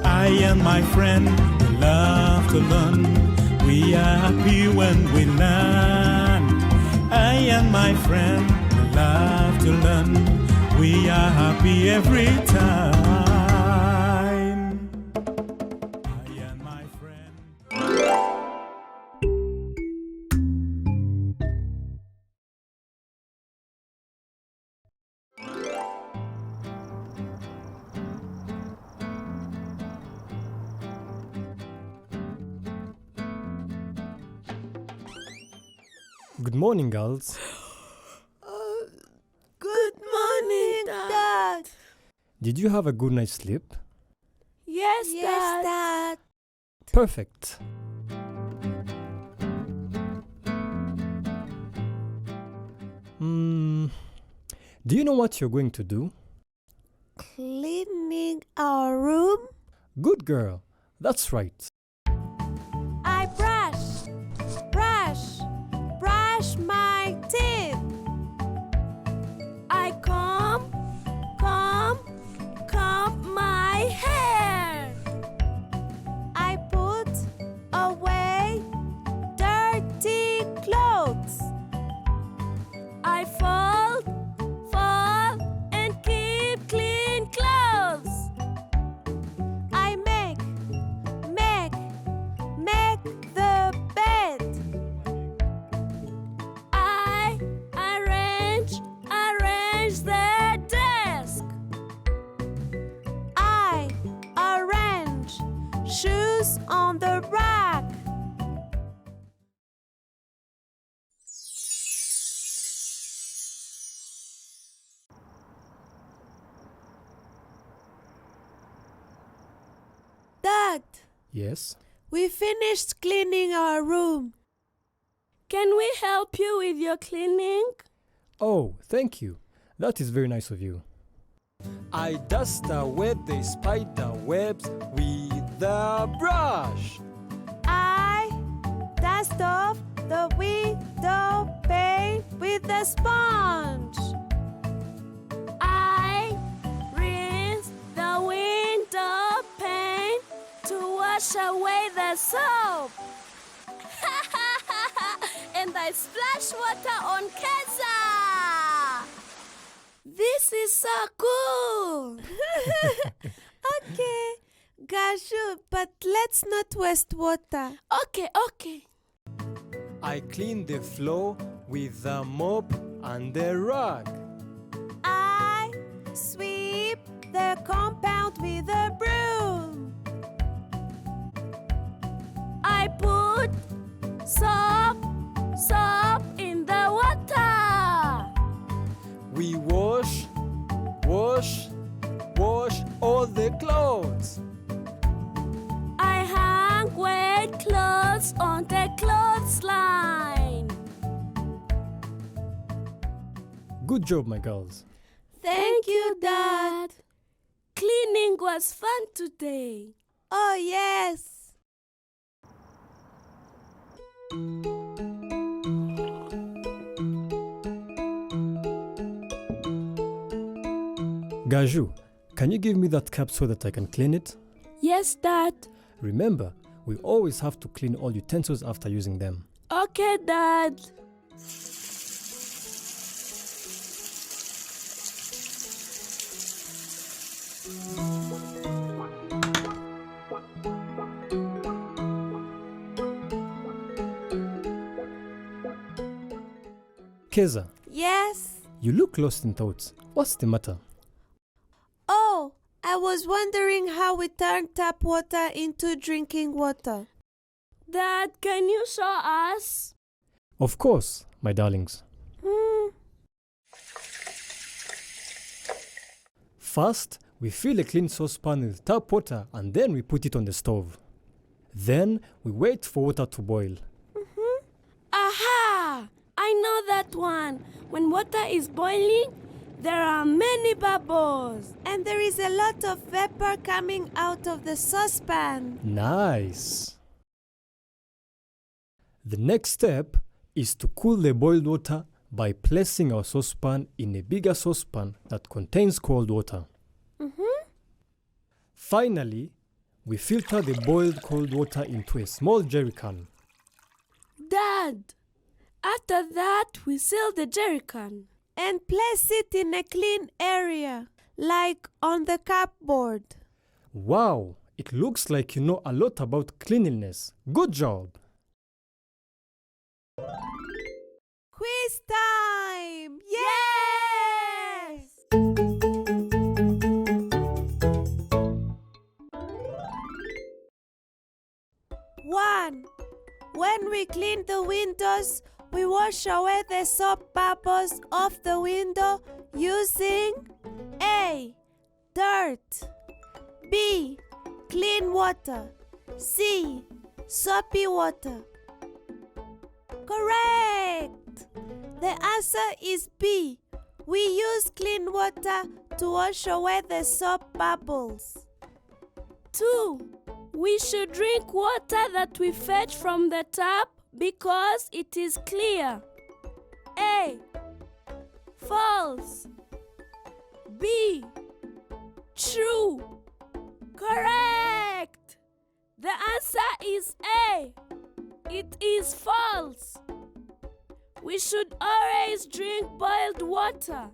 I and my friend, we love to learn. We are happy when we learn. I and my friend, we love to learn. We are happy every time. I and my friend. Good morning, girls. Good morning, Dad. Did you have a good night's sleep? Yes, Dad. Perfect. Do you know what you're going to do? Cleaning our room. Good girl. That's right. I brush my teeth. I comb my hair. I put away dirty clothes. I fold and keep clean clothes. I make the bed. I arrange the desk. I arrange shoes on the rack. Dad, Yes? we finished cleaning our room. Can we help you with your cleaning? Oh, thank you. That is very nice of you. I dust away the spider webs with the brush. I dust off the window pane with the sponge. I rinse the window pane to wash away the soap. And I splash water on Keza. This is so cool. Okay, Gaju, but let's not waste water. Okay. I clean the floor with the mop and the rag. I sweep the compound with a broom. I put soap in the water. We wash all the clothes. I hang wet clothes on the clothesline. Good job, my girls. Thank you, Dad. Cleaning was fun today. Oh, yes. Gaju, can you give me that cap so that I can clean it? Yes, Dad. Remember, we always have to clean all utensils after using them. Okay, Dad. Keza, Yes. you look lost in thoughts. What's the matter? Oh, I was wondering how we turn tap water into drinking water. Dad, can you show us? Of course, my darlings. First, we fill a clean saucepan with tap water and then we put it on the stove. Then we wait for water to boil. Aha! I know that one. When water is boiling, There are many bubbles. And there is a lot of vapor coming out of the saucepan. Nice! The next step is to cool the boiled water by placing our saucepan in a bigger saucepan that contains cold water. Finally, we filter the boiled cold water into a small jerry can. Dad, after that we seal the jerry can and place it in a clean area, like on the cupboard. Wow, it looks like you know a lot about cleanliness. Good job! Quiz time! Yes! One. When we clean the windows, we wash away the soap bubbles off the window using A. Dirt, B. Clean water, C. Soapy water. Correct! The answer is B. We use clean water to wash away the soap bubbles. 2. We should drink water that we fetch from the tap because it is clear. A. False. B. True. Correct! The answer is A. It is false. We should always drink boiled water.